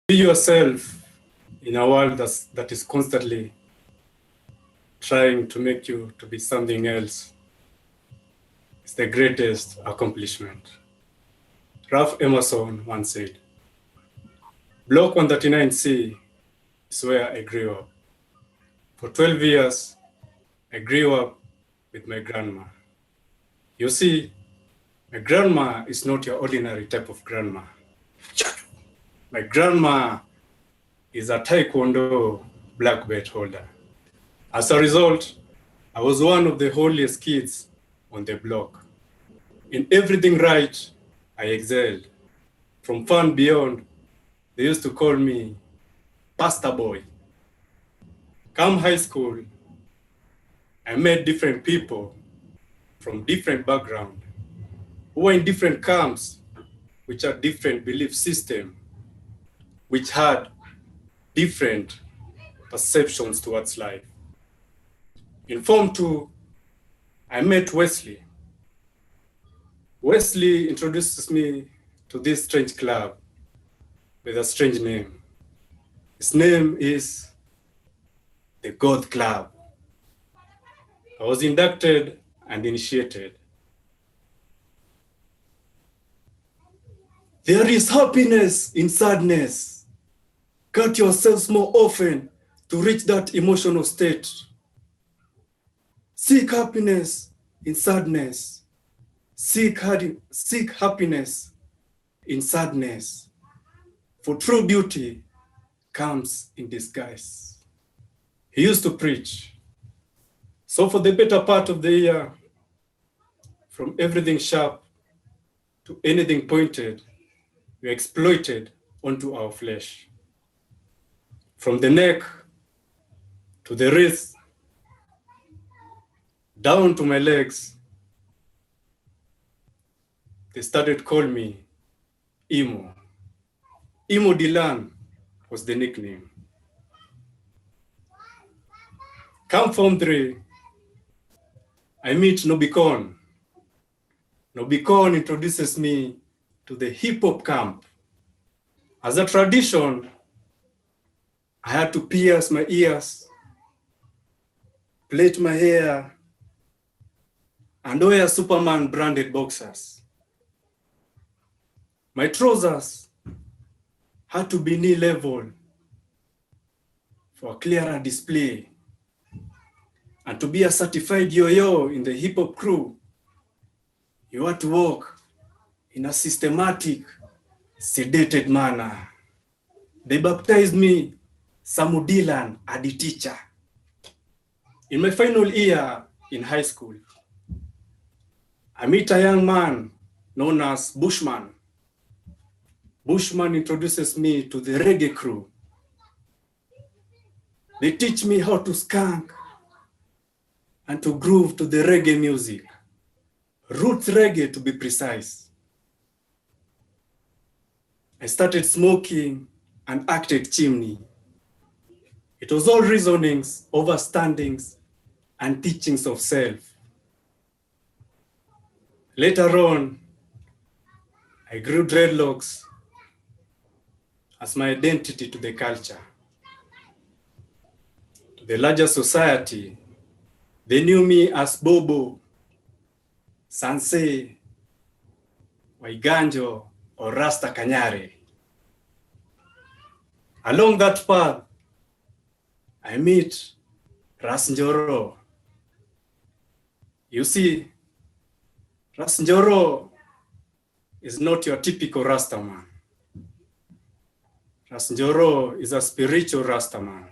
Be yourself in a world that is constantly trying to make you to be something else. It's the greatest accomplishment. Ralph Emerson once said, Block 139C is where I grew up. For 12 years, I grew up with my grandma. You see, my grandma is not your ordinary type of grandma. My grandma is a Taekwondo black belt holder. As a result, I was one of the holiest kids on the block. In everything right, I excelled. From fun beyond, they used to call me Pastor Boy. Come high school, I met different people from different backgrounds who were in different camps, which had different belief system, which had different perceptions towards life. In Form 2, I met Wesley. Wesley introduces me to this strange club with a strange name. His name is the God Club. I was inducted and initiated. There is happiness in sadness. Cut yourselves more often to reach that emotional state. Seek happiness in sadness. Seek happiness in sadness. For true beauty comes in disguise. He used to preach. So for the better part of the year, from everything sharp to anything pointed, we exploited onto our flesh. From the neck to the wrist, down to my legs, they started calling me Emo. Emo Dylan was the nickname. Come Form 3, I meet Nobicon. Nobicon introduces me to the hip hop camp. As a tradition, I had to pierce my ears, plait my hair, and wear Superman branded boxers. My trousers had to be knee level for a clearer display. And to be a certified yo-yo in the hip hop crew, you had to walk in a systematic, sedated manner. They baptized me Samu Dylan, the teacher. In my final year in high school, I meet a young man known as Bushman. Bushman introduces me to the reggae crew. They teach me how to skank and to groove to the reggae music. Roots reggae, to be precise. I started smoking and acted chimney. It was all reasonings, overstandings, and teachings of self. Later on, I grew dreadlocks as my identity to the culture. To the larger society, they knew me as Bobo, Sansei, Waiganjo, or Rasta Kanyare. Along that path, I meet Ras Njoro. You see, Ras Njoro is not your typical Rastaman. Ras Njoro is a spiritual Rastaman.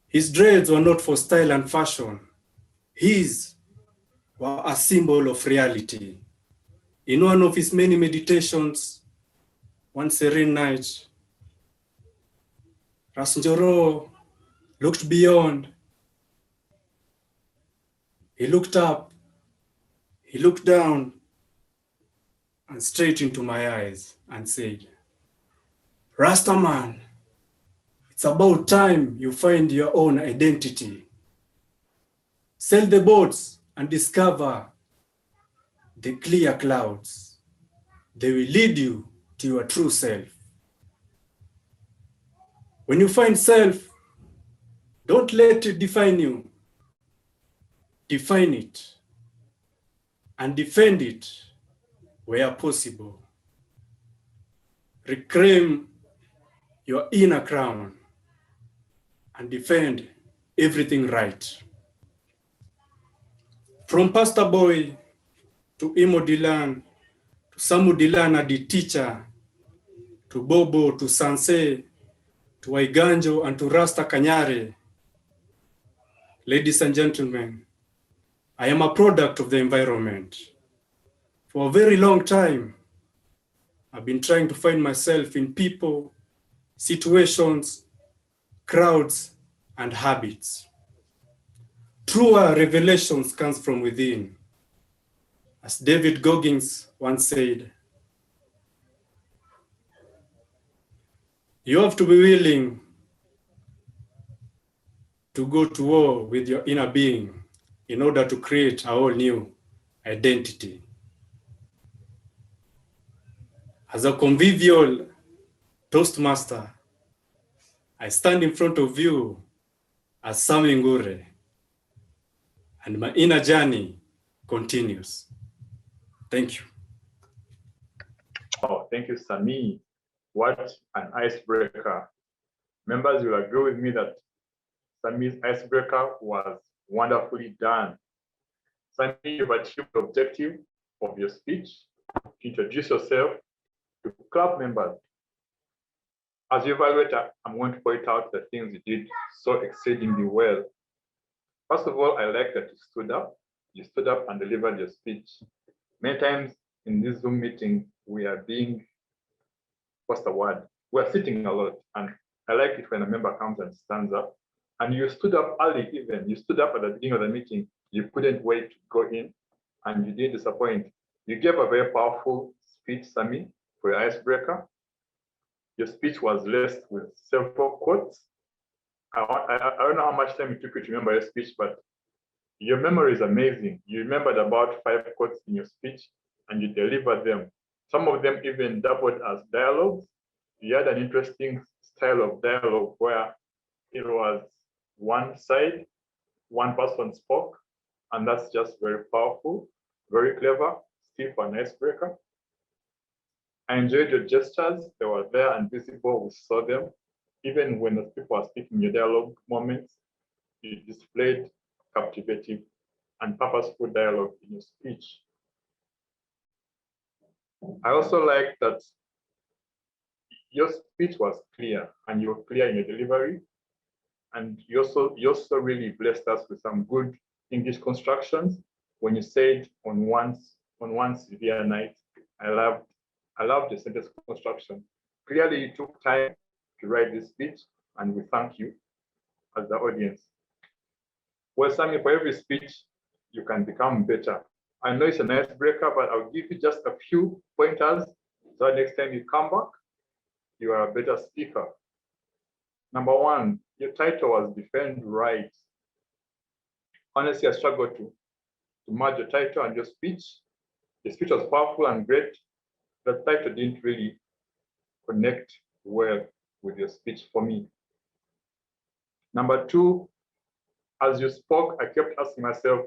His dreads were not for style and fashion. His were a symbol of reality. In one of his many meditations, one serene night, Ras Njoro looked beyond. He looked up, he looked down, and straight into my eyes and said, Rastaman, it's about time you find your own identity. Sail the boats and discover the clear clouds. They will lead you to your true self. When you find self, don't let it define you. Define it and defend it where possible. Reclaim your inner crown and defend everything right. From Pastor Boy to Imo Dilan, to Samu Dilana, the teacher, to Bobo, to Sanse, to Waiganjo, and to Rasta Kanyare. Ladies and gentlemen, I am a product of the environment. For a very long time, I've been trying to find myself in people, situations, crowds, and habits. Truer revelations comes from within. As David Goggins once said, you have to be willing to go to war with your inner being in order to create a whole new identity. As a convivial Toastmaster, I stand in front of you as Sammy Ngure, and my inner journey continues. Thank you. Oh, thank you, Sammy. What an icebreaker. Members will agree with me that Sammy's icebreaker was wonderfully done. Sammy, you've achieved the objective of your speech, to introduce yourself to club members. As you evaluate, I'm going to point out the things you did so exceedingly well. First of all, I like that you stood up. You stood up and delivered your speech. Many times in this Zoom meeting, we are being, what's the word? We're sitting a lot. And I like it when a member comes and stands up. And you stood up early even. You stood up at the beginning of the meeting. You couldn't wait to go in, and you didn't disappoint. You gave a very powerful speech, Sammy, for your icebreaker. Your speech was laced with several quotes. I don't know how much time it took you to remember your speech, but your memory is amazing. You remembered about 5 quotes in your speech, and you delivered them. Some of them even doubled as dialogues. You had an interesting style of dialogue where it was one side, one person spoke, and that's just very powerful, very clever, still for an icebreaker. I enjoyed your gestures. They were there and visible. We saw them. Even when the people are speaking your dialogue moments, you displayed captivating and purposeful dialogue in your speech. I also like that your speech was clear and you were clear in your delivery. And you also really blessed us with some good English constructions when you said on one severe night. I loved the sentence construction. Clearly, you took time to write this speech, and we thank you as the audience. Well, Sammy, for every speech, you can become better. I know it's an icebreaker, but I'll give you just a few pointers so that next time you come back, you are a better speaker. Number 1, your title was Defend Right. Honestly, I struggled to merge your title and your speech. The speech was powerful and great. The title didn't really connect well with your speech for me. Number 2, as you spoke, I kept asking myself,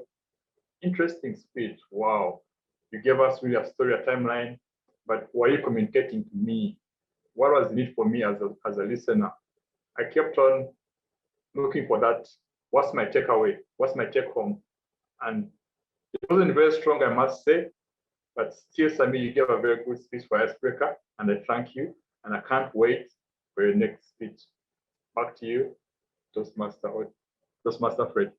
interesting speech, wow. You gave us really a story, a timeline, but were you communicating to me? What was in it for me as a listener? I kept on looking for that. What's my takeaway? What's my take home? And it wasn't very strong, I must say, but still, Sammy, you gave a very good speech for icebreaker, and I thank you, and I can't wait for your next speech. Back to you, Toastmaster Fred.